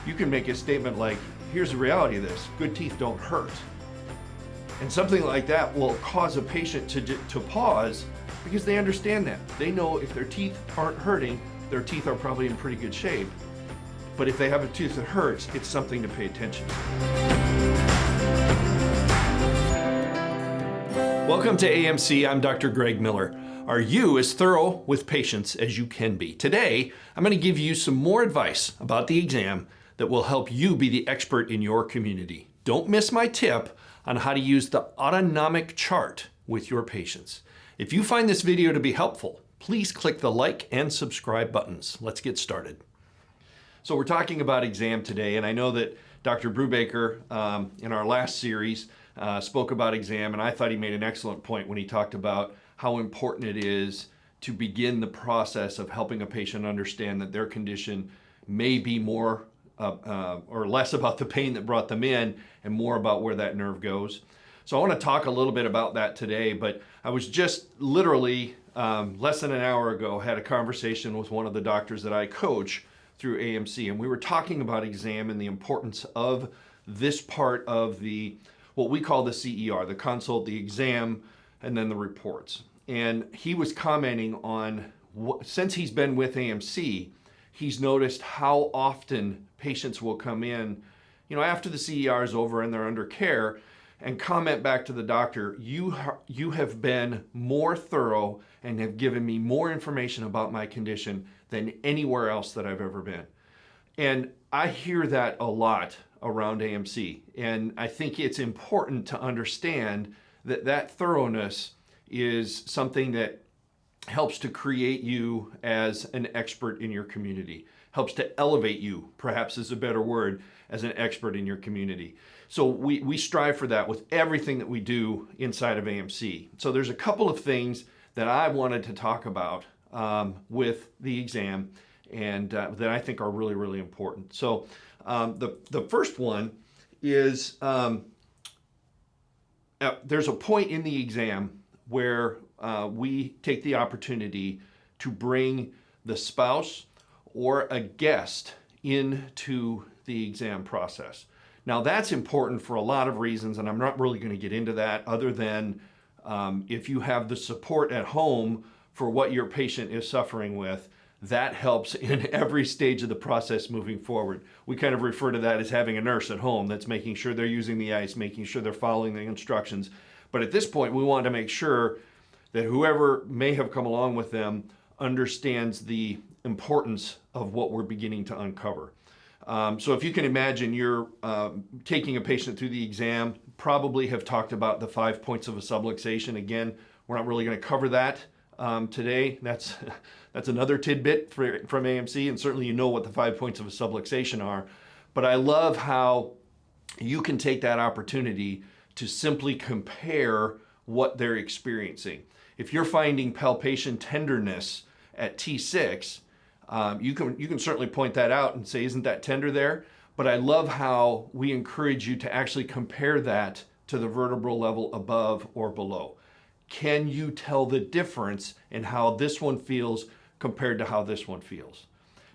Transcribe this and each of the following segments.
you can make a statement like, here's the reality of this, good teeth don't hurt. And something like that will cause a patient to pause because they understand that. They know if their teeth aren't hurting, their teeth are probably in pretty good shape. But if they have a tooth that hurts, it's something to pay attention to. Welcome to AMC, I'm Dr. Greg Miller. Are you as thorough with patients as you can be? Today, I'm going to give you some more advice about the exam that will help you be the expert in your community. Don't miss my tip on how to use the autonomic chart with your patients. If you find this video to be helpful, please click the like and subscribe buttons. Let's get started. So we're talking about exam today, and I know that Dr. Brubaker in our last series spoke about exam, and I thought he made an excellent point when he talked about how important it is to begin the process of helping a patient understand that their condition may be more or less about the pain that brought them in and more about where that nerve goes. So I want to talk a little bit about that today, but I was just literally less than an hour ago had a conversation with one of the doctors that I coach through AMC, and we were talking about exam and the importance of this part of the what we call the CER, the consult, the exam, and then the reports. And he was commenting on, since he's been with AMC, he's noticed how often patients will come in, after the CER is over and they're under care, and comment back to the doctor, you have been more thorough and have given me more information about my condition than anywhere else that I've ever been. And I hear that a lot around AMC. And I think it's important to understand that that thoroughness is something that helps to create you as an expert in your community, helps to elevate you, perhaps is a better word, as an expert in your community. So we strive for that with everything that we do inside of AMC. So there's a couple of things that I wanted to talk about with the exam and that I think are really, really important. So the first one is there's a point in the exam where we take the opportunity to bring the spouse or a guest into the exam process. Now that's important for a lot of reasons, and I'm not really going to get into that other than if you have the support at home for what your patient is suffering with, that helps in every stage of the process moving forward. We kind of refer to that as having a nurse at home that's making sure they're using the ice, making sure they're following the instructions. But at this point, we want to make sure that whoever may have come along with them understands the importance of what we're beginning to uncover. So if you can imagine you're taking a patient through the exam, probably have talked about the 5 points of a subluxation. Again, we're not really going to cover that today. That's another tidbit from AMC, and certainly you know what the 5 points of a subluxation are. But I love how you can take that opportunity to simply compare what they're experiencing. If you're finding palpation tenderness at T6, you can certainly point that out and say, isn't that tender there? But I love how we encourage you to actually compare that to the vertebral level above or below. Can you tell the difference in how this one feels compared to how this one feels?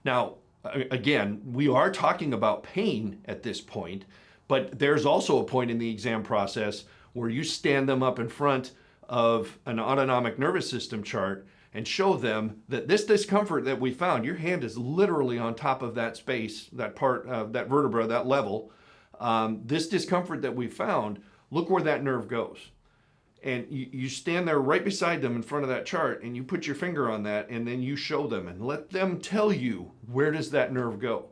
Now, again, we are talking about pain at this point, but there's also a point in the exam process where you stand them up in front of an autonomic nervous system chart and show them that this discomfort that we found, your hand is literally on top of that space, that part, that vertebra, that level. This discomfort that we found, look where that nerve goes. And you stand there right beside them in front of that chart and you put your finger on that and then you show them and let them tell you, where does that nerve go?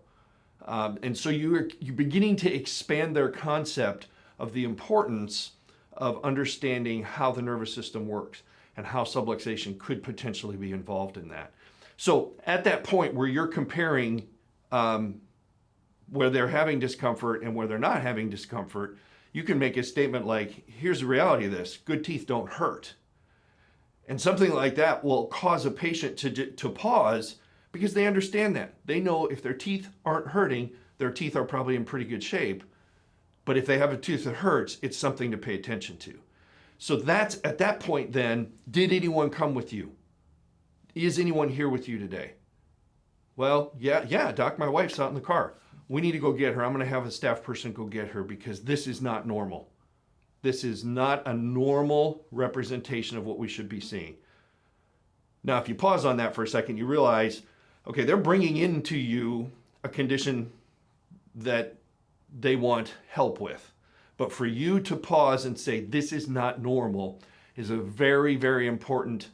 And so you're beginning to expand their concept of the importance of understanding how the nervous system works and how subluxation could potentially be involved in that. So at that point where you're comparing where they're having discomfort and where they're not having discomfort, you can make a statement like, here's the reality of this, good teeth don't hurt. And something like that will cause a patient to pause because they understand that. They know if their teeth aren't hurting, their teeth are probably in pretty good shape. But if they have a tooth that hurts, it's something to pay attention to. So that's at that point then, did anyone come with you? Is anyone here with you today? Well, yeah, Doc, my wife's out in the car. we need to go get her. I'm going to have a staff person go get her because this is not normal. This is not a normal representation of what we should be seeing. Now, if you pause on that for a second, you realize, okay, they're bringing into you a condition that they want help with. But for you to pause and say, this is not normal, is a very, very important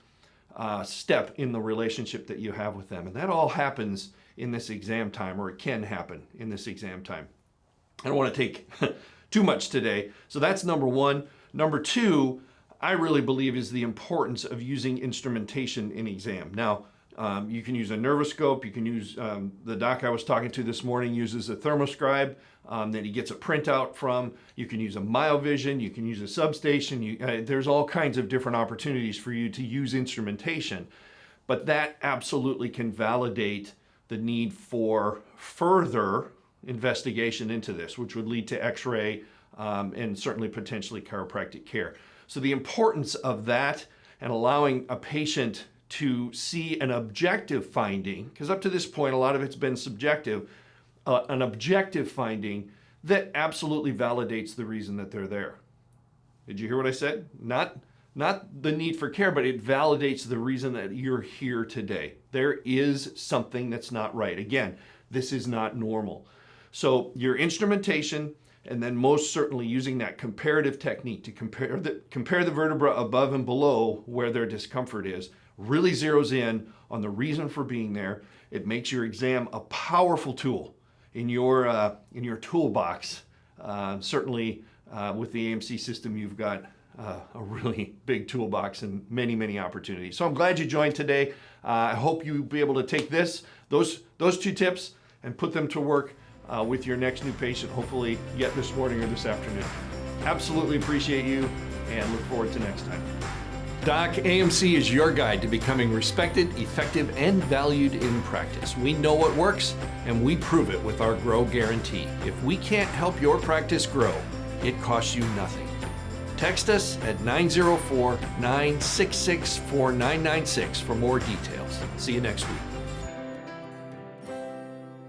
step in the relationship that you have with them. And that all happens in this exam time, or it can happen in this exam time. I don't want to take too much today. So that's number one. Number two, I really believe is the importance of using instrumentation in exam. Now, you can use a nervoscope. You can use, the doc I was talking to this morning uses a thermoscribe that he gets a printout from. You can use a myovision. You can use a substation. There's all kinds of different opportunities for you to use instrumentation. But that absolutely can validate the need for further investigation into this, which would lead to x-ray and certainly potentially chiropractic care. So the importance of that and allowing a patient to see an objective finding, because up to this point, a lot of it's been subjective, an objective finding that absolutely validates the reason that they're there. Did you hear what I said? Not the need for care, but it validates the reason that you're here today. There is something that's not right. Again, this is not normal. So your instrumentation, and then most certainly using that comparative technique to compare the vertebra above and below where their discomfort is, really zeroes in on the reason for being there. It makes your exam a powerful tool in your toolbox. Certainly with the AMC system, you've got a really big toolbox and many, many opportunities. So I'm glad you joined today. I hope you'll be able to take those two tips and put them to work with your next new patient, hopefully yet this morning or this afternoon. Absolutely appreciate you and look forward to next time. Doc, AMC is your guide to becoming respected, effective, and valued in practice. We know what works, and we prove it with our Grow Guarantee. If we can't help your practice grow, it costs you nothing. Text us at 904-966-4996 for more details. See you next week.